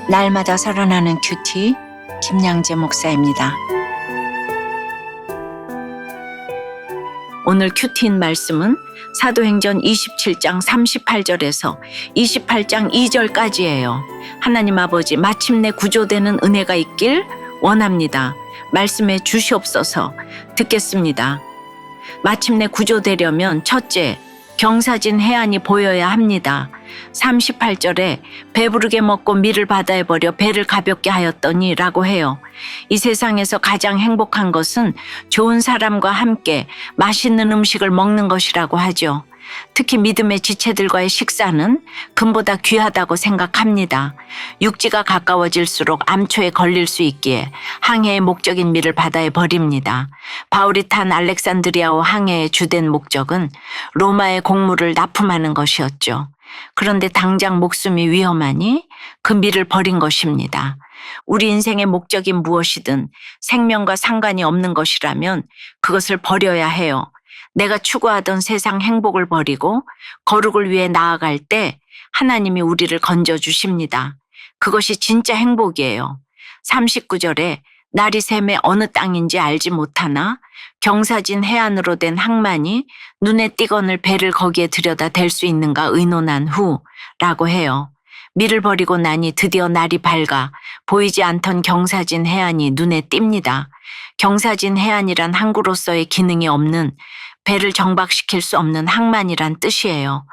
날마다 살아나는 큐티 김양재 목사입니다. 오늘 큐티인 말씀은 사도행전 27장 38절에서 28장 2절까지예요. 하나님 아버지, 마침내 구조되는 은혜가 있길 원합니다. 말씀해 주시옵소서. 듣겠습니다. 마침내 구조되려면 첫째, 경사진 해안이 보여야 합니다. 38절에 배부르게 먹고 밀을 바다에 버려 배를 가볍게 하였더니 라고 해요. 이 세상에서 가장 행복한 것은 좋은 사람과 함께 맛있는 음식을 먹는 것이라고 하죠. 특히 믿음의 지체들과의 식사는 금보다 귀하다고 생각합니다. 육지가 가까워질수록 암초에 걸릴 수 있기에 항해의 목적인 밀을 바다에 버립니다. 바울이 탄 알렉산드리아호 항해의 주된 목적은 로마의 곡물을 납품하는 것이었죠. 그런데 당장 목숨이 위험하니 그 밀을 버린 것입니다. 우리 인생의 목적이 무엇이든 생명과 상관이 없는 것이라면 그것을 버려야 해요. 내가 추구하던 세상 행복을 버리고 거룩을 위해 나아갈 때 하나님이 우리를 건져주십니다. 그것이 진짜 행복이에요. 39절에 날이 샘에 어느 땅인지 알지 못하나 경사진 해안으로 된 항만이 눈에 띄거늘 배를 거기에 들여다 댈 수 있는가 의논한 후 라고 해요. 밀을 버리고 나니 드디어 날이 밝아 보이지 않던 경사진 해안이 눈에 띕니다. 경사진 해안이란 항구로서의 기능이 없는, 배를 정박시킬 수 없는 항만이란 뜻이에요.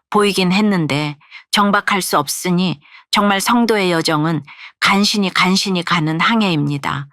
보이긴 했는데 정박할 수 없으니 정말 성도의 여정은 간신히 가는 항해입니다.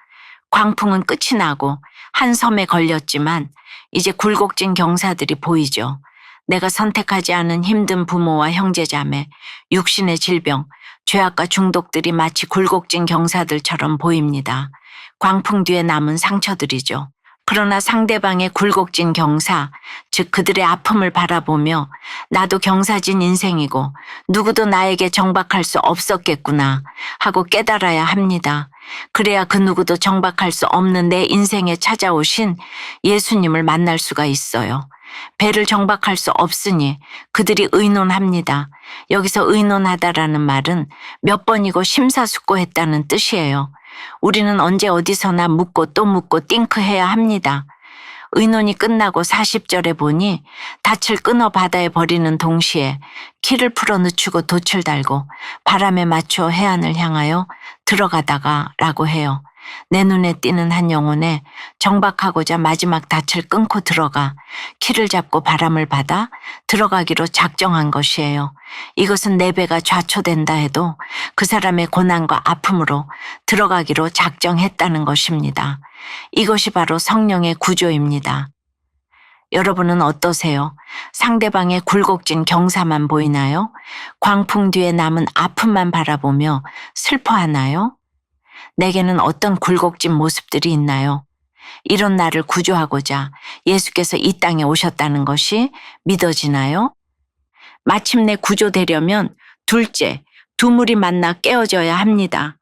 광풍은 끝이 나고 한 섬에 걸렸지만 이제 굴곡진 경사들이 보이죠. 내가 선택하지 않은 힘든 부모와 형제자매, 육신의 질병, 죄악과 중독들이 마치 굴곡진 경사들처럼 보입니다. 광풍 뒤에 남은 상처들이죠. 그러나 상대방의 굴곡진 경사, 즉 그들의 아픔을 바라보며 나도 경사진 인생이고 누구도 나에게 정박할 수 없었겠구나 하고 깨달아야 합니다. 그래야 그 누구도 정박할 수 없는 내 인생에 찾아오신 예수님을 만날 수가 있어요. 배를 정박할 수 없으니 그들이 의논합니다. 여기서 의논하다라는 말은 몇 번이고 심사숙고했다는 뜻이에요. 우리는 언제 어디서나 묻고 또 묻고 띵크해야 합니다. 의논이 끝나고 40절에 보니 닻을 끊어 바다에 버리는 동시에 키를 풀어 늦추고 돛을 달고 바람에 맞춰 해안을 향하여 들어가다가 라고 해요. 내 눈에 띄는 한 영혼에 정박하고자 마지막 닻을 끊고 들어가 키를 잡고 바람을 받아 들어가기로 작정한 것이에요. 이것은 내 배가 좌초된다 해도 그 사람의 고난과 아픔으로 들어가기로 작정했다는 것입니다. 이것이 바로 성령의 구조입니다. 여러분은 어떠세요? 상대방의 굴곡진 경사만 보이나요? 광풍 뒤에 남은 아픔만 바라보며 슬퍼하나요? 내게는 어떤 굴곡진 모습들이 있나요? 이런 나를 구조하고자 예수께서 이 땅에 오셨다는 것이 믿어지나요? 마침내 구조되려면 둘째, 두 물이 만나 깨어져야 합니다.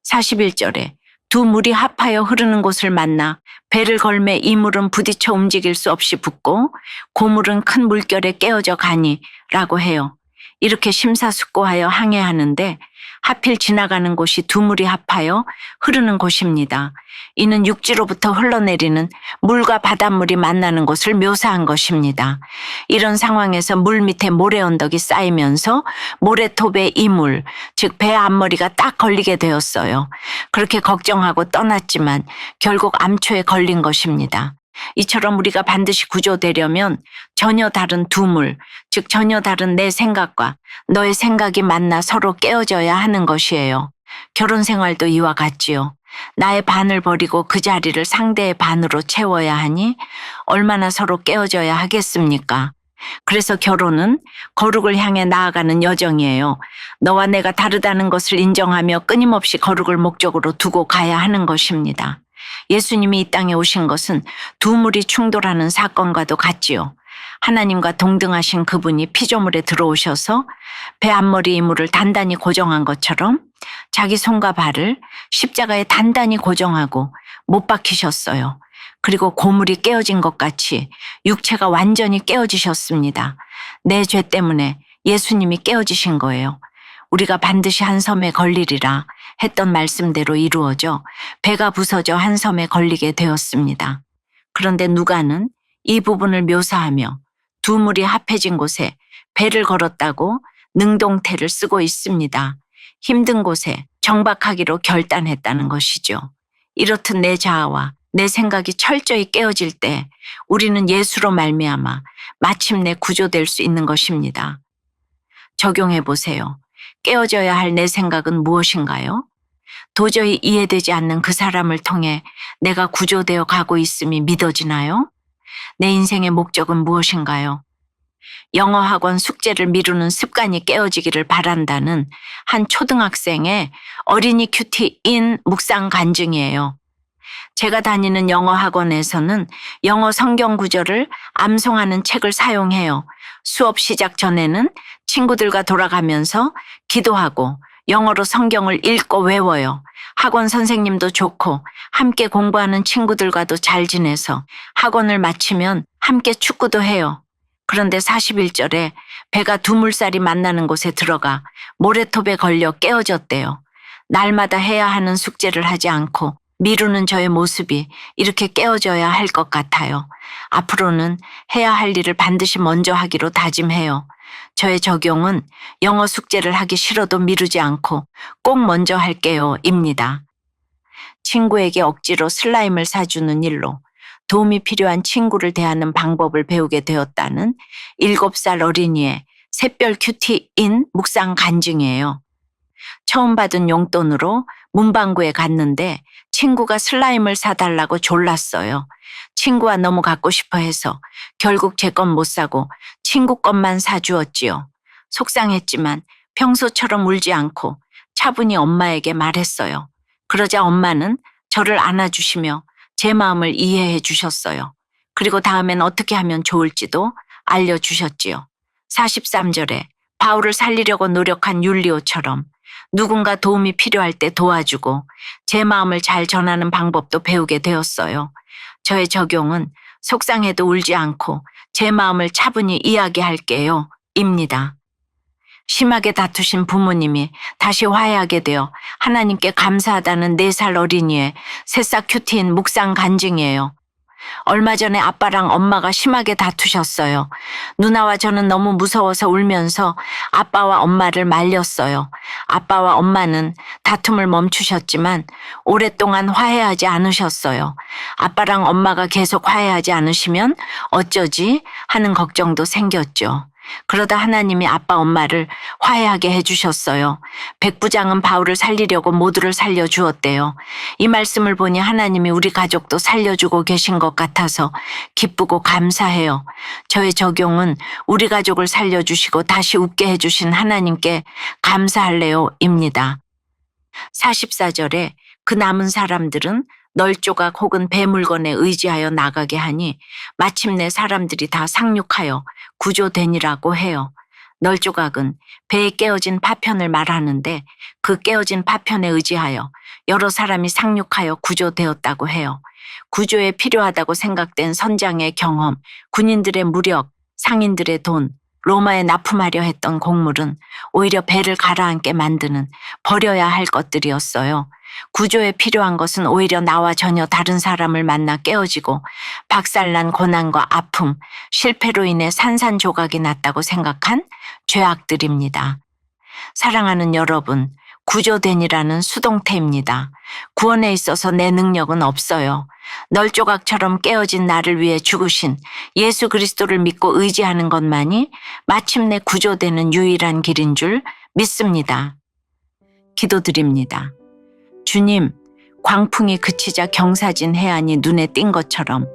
41절에 두 물이 합하여 흐르는 곳을 만나 배를 걸매 이 물은 부딪혀 움직일 수 없이 붙고 고물은 큰 물결에 깨어져 가니 라고 해요. 이렇게 심사숙고하여 항해하는데 하필 지나가는 곳이 두 물이 합하여 흐르는 곳입니다. 이는 육지로부터 흘러내리는 물과 바닷물이 만나는 곳을 묘사한 것입니다. 이런 상황에서 물 밑에 모래 언덕이 쌓이면서 모래톱에 이물, 즉 배 앞머리가 딱 걸리게 되었어요. 그렇게 걱정하고 떠났지만 결국 암초에 걸린 것입니다. 이처럼 우리가 반드시 구조되려면 전혀 다른 두 물, 즉 전혀 다른 내 생각과 너의 생각이 만나 서로 깨어져야 하는 것이에요. 결혼 생활도 이와 같지요. 나의 반을 버리고 그 자리를 상대의 반으로 채워야 하니 얼마나 서로 깨어져야 하겠습니까? 그래서 결혼은 거룩을 향해 나아가는 여정이에요. 너와 내가 다르다는 것을 인정하며 끊임없이 거룩을 목적으로 두고 가야 하는 것입니다. 예수님이 이 땅에 오신 것은 두 물이 충돌하는 사건과도 같지요. 하나님과 동등하신 그분이 피조물에 들어오셔서 배 앞머리 이물을 단단히 고정한 것처럼 자기 손과 발을 십자가에 단단히 고정하고 못 박히셨어요. 그리고 고물이 깨어진 것 같이 육체가 완전히 깨어지셨습니다. 내 죄 때문에 예수님이 깨어지신 거예요. 우리가 반드시 한 섬에 걸리리라 했던 말씀대로 이루어져 배가 부서져 한 섬에 걸리게 되었습니다. 그런데 누가는 이 부분을 묘사하며 두 물이 합해진 곳에 배를 걸었다고 능동태를 쓰고 있습니다. 힘든 곳에 정박하기로 결단했다는 것이죠. 이렇듯 내 자아와 내 생각이 철저히 깨어질 때 우리는 예수로 말미암아 마침내 구조될 수 있는 것입니다. 적용해 보세요. 깨어져야 할 내 생각은 무엇인가요? 도저히 이해되지 않는 그 사람을 통해 내가 구조되어 가고 있음이 믿어지나요? 내 인생의 목적은 무엇인가요? 영어 학원 숙제를 미루는 습관이 깨어지기를 바란다는 한 초등학생의 어린이 큐티인 묵상 간증이에요. 제가 다니는 영어 학원에서는 영어 성경 구절을 암송하는 책을 사용해요. 수업 시작 전에는 친구들과 돌아가면서 기도하고 영어로 성경을 읽고 외워요. 학원 선생님도 좋고 함께 공부하는 친구들과도 잘 지내서 학원을 마치면 함께 축구도 해요. 그런데 41절에 배가 두 물살이 만나는 곳에 들어가 모래톱에 걸려 깨어졌대요. 날마다 해야 하는 숙제를 하지 않고 미루는 저의 모습이 이렇게 깨어져야 할 것 같아요. 앞으로는 해야 할 일을 반드시 먼저 하기로 다짐해요. 저의 적용은 영어 숙제를 하기 싫어도 미루지 않고 꼭 먼저 할게요 입니다. 친구에게 억지로 슬라임을 사주는 일로 도움이 필요한 친구를 대하는 방법을 배우게 되었다는 7살 어린이의 샛별 큐티인 묵상 간증이에요. 처음 받은 용돈으로 문방구에 갔는데 친구가 슬라임을 사달라고 졸랐어요. 친구와 너무 갖고 싶어 해서 결국 제 건 못 사고 친구 것만 사주었지요. 속상했지만 평소처럼 울지 않고 차분히 엄마에게 말했어요. 그러자 엄마는 저를 안아주시며 제 마음을 이해해 주셨어요. 그리고 다음엔 어떻게 하면 좋을지도 알려주셨지요. 43절에 바울을 살리려고 노력한 율리오처럼 누군가 도움이 필요할 때 도와주고 제 마음을 잘 전하는 방법도 배우게 되었어요. 저의 적용은 속상해도 울지 않고 제 마음을 차분히 이야기할게요 입니다. 심하게 다투신 부모님이 다시 화해하게 되어 하나님께 감사하다는 4살 어린이의 새싹 큐티인 묵상 간증이에요. 얼마 전에 아빠랑 엄마가 심하게 다투셨어요. 누나와 저는 너무 무서워서 울면서 아빠와 엄마를 말렸어요. 아빠와 엄마는 다툼을 멈추셨지만 오랫동안 화해하지 않으셨어요. 아빠랑 엄마가 계속 화해하지 않으시면 어쩌지 하는 걱정도 생겼죠. 그러다 하나님이 아빠 엄마를 화해하게 해주셨어요. 백부장은 바울을 살리려고 모두를 살려주었대요. 이 말씀을 보니 하나님이 우리 가족도 살려주고 계신 것 같아서 기쁘고 감사해요. 저의 적용은 우리 가족을 살려주시고 다시 웃게 해주신 하나님께 감사할래요 입니다. 44절에 그 남은 사람들은 널조각 혹은 배 물건에 의지하여 나가게 하니 마침내 사람들이 다 상륙하여 구조되니라고 해요. 널조각은 배에 깨어진 파편을 말하는데 그 깨어진 파편에 의지하여 여러 사람이 상륙하여 구조되었다고 해요. 구조에 필요하다고 생각된 선장의 경험, 군인들의 무력, 상인들의 돈, 로마에 납품하려 했던 곡물은 오히려 배를 가라앉게 만드는 버려야 할 것들이었어요. 구조에 필요한 것은 오히려 나와 전혀 다른 사람을 만나 깨어지고 박살난 고난과 아픔, 실패로 인해 산산조각이 났다고 생각한 죄악들입니다. 사랑하는 여러분, 구조된이라는 수동태입니다. 구원에 있어서 내 능력은 없어요. 널조각처럼 깨어진 나를 위해 죽으신 예수 그리스도를 믿고 의지하는 것만이 마침내 구조되는 유일한 길인 줄 믿습니다. 기도드립니다. 주님, 광풍이 그치자 경사진 해안이 눈에 띈 것처럼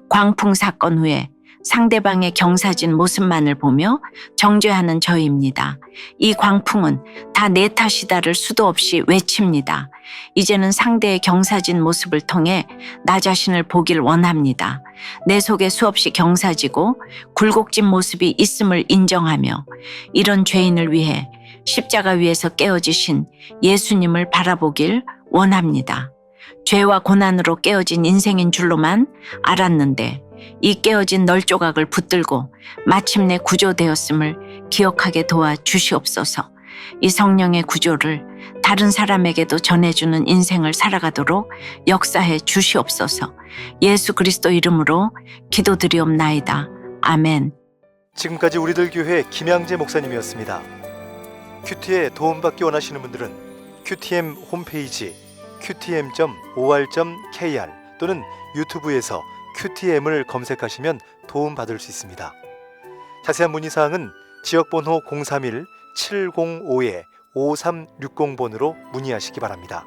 광풍 사건 후에 상대방의 경사진 모습만을 보며 정죄하는 저희입니다. 이 광풍은 다 내 탓이다를 수도 없이 외칩니다. 이제는 상대의 경사진 모습을 통해 나 자신을 보길 원합니다. 내 속에 수없이 경사지고 굴곡진 모습이 있음을 인정하며 이런 죄인을 위해 십자가 위에서 깨어지신 예수님을 바라보길 원합니다. 죄와 고난으로 깨어진 인생인 줄로만 알았는데 이 깨어진 널조각을 붙들고 마침내 구조되었음을 기억하게 도와 주시옵소서. 이 성령의 구조를 다른 사람에게도 전해주는 인생을 살아가도록 역사해 주시옵소서. 예수 그리스도 이름으로 기도드리옵나이다. 아멘. 지금까지 우리들 교회 김양재 목사님이었습니다. 큐티에 도움받기 원하시는 분들은 QTM 홈페이지 qtm.or.kr 또는 유튜브에서 QTM을 검색하시면 도움받을 수 있습니다. 자세한 문의사항은 지역번호 031-705-5360번으로 문의하시기 바랍니다.